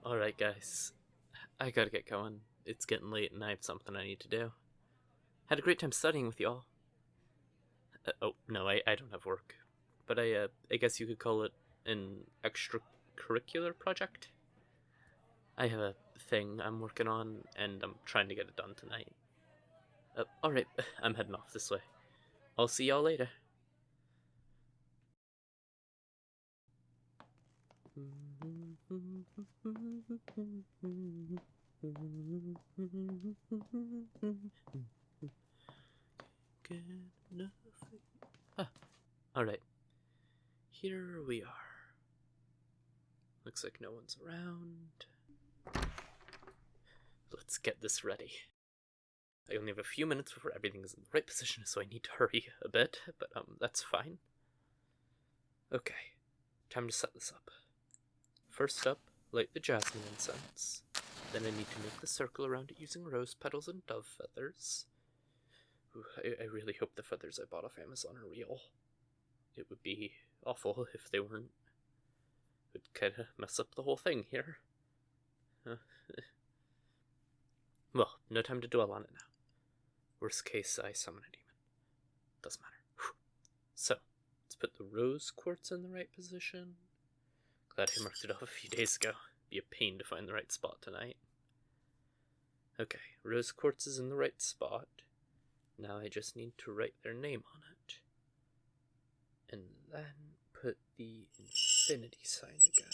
Alright, guys. I gotta get going. It's getting late and I have something I need to do. Had a great time studying with y'all. No, I don't have work. But I guess you could call it an extracurricular project? I have a thing I'm working on, and I'm trying to get it done tonight. Alright, I'm heading off this way. I'll see y'all later. Alright. Here we are. Looks like no one's around. Let's get this ready. I only have a few minutes before everything is in the right position, so I need to hurry a bit, but that's fine. Okay, time to set this up. First up, light the jasmine incense. Then I need to make the circle around it using rose petals and dove feathers. Ooh, I really hope the feathers I bought off Amazon are real. It would be awful if they weren't. It would kinda mess up the whole thing here. Well, no time to dwell on it now. Worst case, I summon a demon. Doesn't matter. Whew. So, let's put the rose quartz in the right position. Glad I marked it off a few days ago. Be a pain to find the right spot tonight. Okay, rose quartz is in the right spot. Now I just need to write their name on it. And then put the infinity sign again.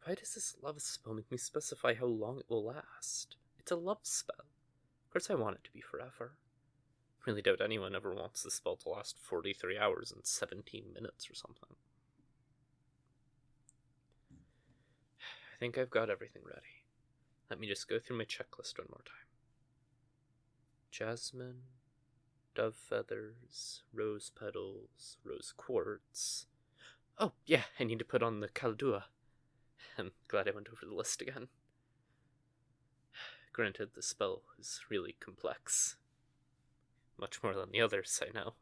Why does this love spell make me specify how long it will last? It's a love spell. Of course I want it to be forever. Really doubt anyone ever wants the spell to last 43 hours and 17 minutes or something. I think I've got everything ready. Let me just go through my checklist one more time. Jasmine, dove feathers, rose petals, rose quartz. Oh, yeah, I need to put on the Kaldua. I'm glad I went over the list again. Granted, the spell is really complex. Much more than the others, I know.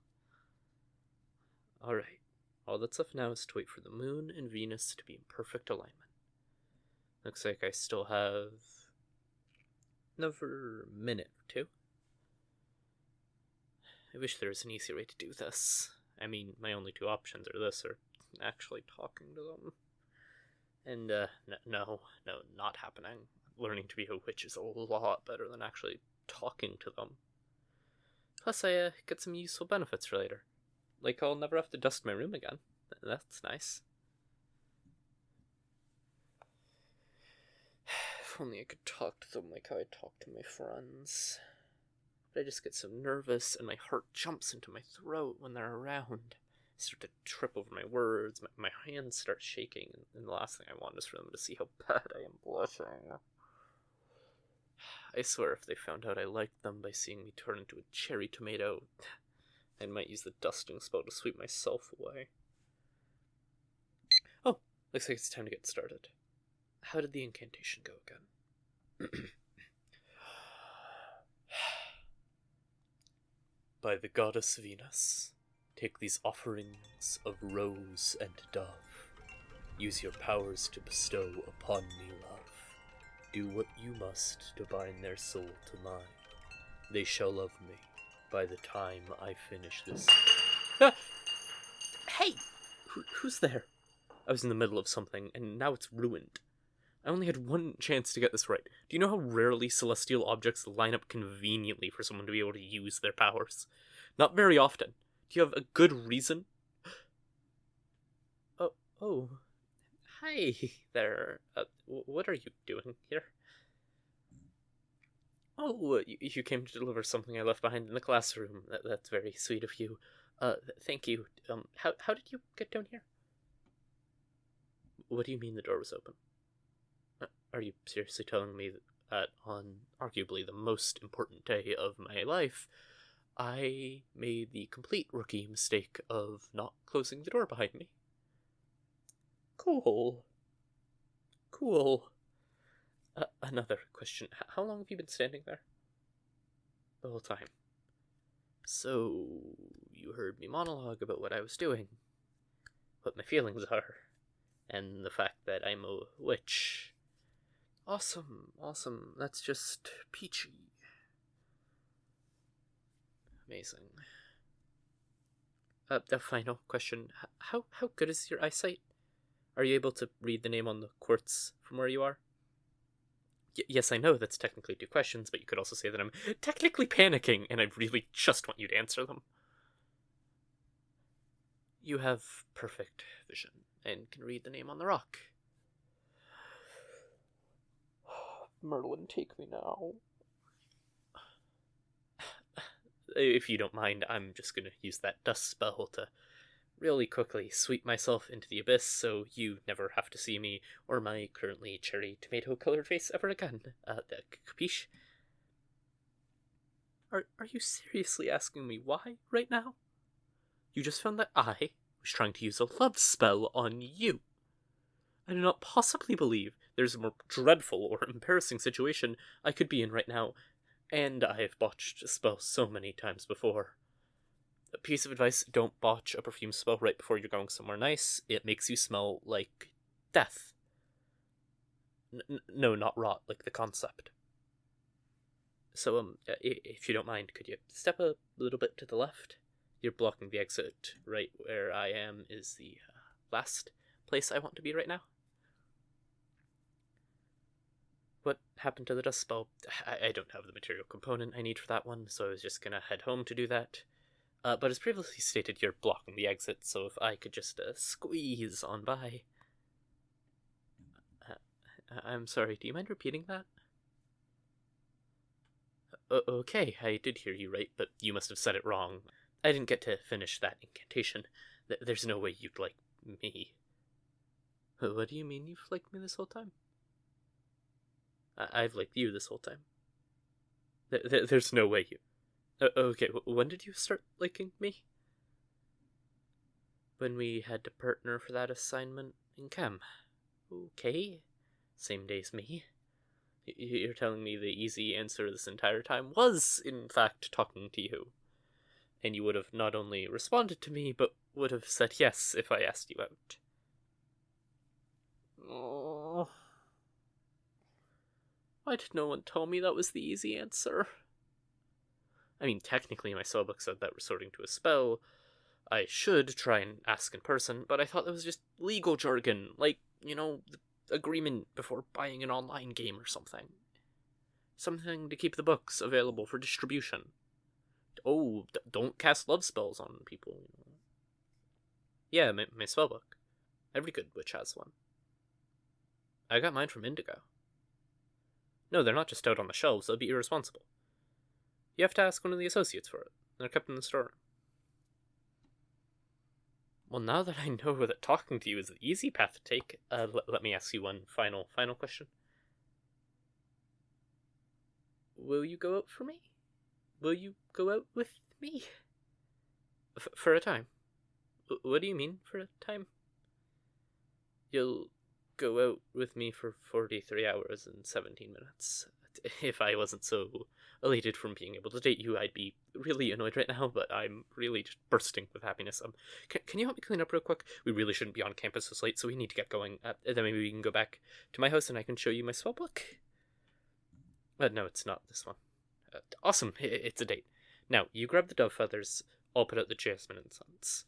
Alright, all that's left now is to wait for the moon and Venus to be in perfect alignment. Looks like I still have another minute or two. I wish there was an easier way to do this. I mean, my only two options are this or actually talking to them. And, no, not happening. Learning to be a witch is a lot better than actually talking to them. Plus, I get some useful benefits for later. Like, I'll never have to dust my room again. That's nice. If only I could talk to them like how I talk to my friends. But I just get so nervous, and my heart jumps into my throat when they're around. I start to trip over my words, my hands start shaking, and the last thing I want is for them to see how bad I am blushing. I swear if they found out I liked them by seeing me turn into a cherry tomato, I might use the dusting spell to sweep myself away. Oh, looks like it's time to get started. How did the incantation go again? By the goddess Venus, take these offerings of rose and dove. Use your powers to bestow upon me love. Do what you must to bind their soul to mine. They shall love me by the time I finish this. Hey! Who's there? I was in the middle of something, and now it's ruined. I only had one chance to get this right. Do you know how rarely celestial objects line up conveniently for someone to be able to use their powers? Not very often. Do you have a good reason? Oh. Hi there. What are you doing here? Oh, you came to deliver something I left behind in the classroom. That's very sweet of you. Thank you. How did you get down here? What do you mean the door was open? Are you seriously telling me that on arguably the most important day of my life, I made the complete rookie mistake of not closing the door behind me? Cool. Another question. How long have you been standing there? The whole time. So, you heard me monologue about what I was doing. What my feelings are. and the fact that I'm a witch. Awesome, awesome. That's just peachy. Amazing. The final question. How good is your eyesight? Are you able to read the name on the quartz from where you are? Yes, I know that's technically 2 questions, but you could also say that I'm technically panicking, and I really just want you to answer them. You have perfect vision, and can read the name on the rock. Merlin, take me now. If you don't mind, I'm just gonna use that dust spell to really quickly sweep myself into the abyss so you never have to see me or my currently cherry tomato colored face ever again. Capiche? Are you seriously asking me why right now? You just found that I was trying to use a love spell on you. I do not possibly believe there's a more dreadful or embarrassing situation I could be in right now, and I have botched a spell so many times before. A piece of advice, don't botch a perfume spell right before you're going somewhere nice. It makes you smell like death. No, not rot, like the concept. So, if you don't mind, could you step a little bit to the left? You're blocking the exit. Right where I am is the last place I want to be right now. What happened to the dust spell? I don't have the material component I need for that one, so I was just gonna head home to do that. But as previously stated, you're blocking the exit, so if I could just squeeze on by. I'm sorry, do you mind repeating that? Okay, I did hear you right, but you must have said it wrong. I didn't get to finish that incantation. There's no way you'd like me. What do you mean you've liked me this whole time? I've liked you this whole time. There's no way you... Okay, when did you start liking me? When we had to partner for that assignment in chem. Okay, same day as me. You're telling me the easy answer this entire time was, in fact, talking to you. And you would have not only responded to me, but would have said yes if I asked you out. Oh. Why did no one tell me that was the easy answer? I mean, technically my spellbook said that resorting to a spell, I should try and ask in person, but I thought that was just legal jargon, like, the agreement before buying an online game or something. Something to keep the books available for distribution. Oh, don't cast love spells on people. Yeah, my spellbook. Every good witch has one. I got mine from Indigo. No, they're not just out on the shelves, they'll be irresponsible. You have to ask one of the associates for it. They're kept in the storeroom. Well, now that I know that talking to you is the easy path to take, let me ask you one final question. Will you go out for me? Will you go out with me? For a time? What do you mean, for a time? You'll go out with me for 43 hours and 17 minutes. If I wasn't so elated from being able to date you, I'd be really annoyed right now, but I'm really just bursting with happiness. Can you help me clean up real quick? We really shouldn't be on campus this late, so we need to get going. Then maybe we can go back to my house and I can show you my spellbook. No, it's not this one. Awesome, it's a date. Now, you grab the dove feathers, I'll put out the jasmine incense.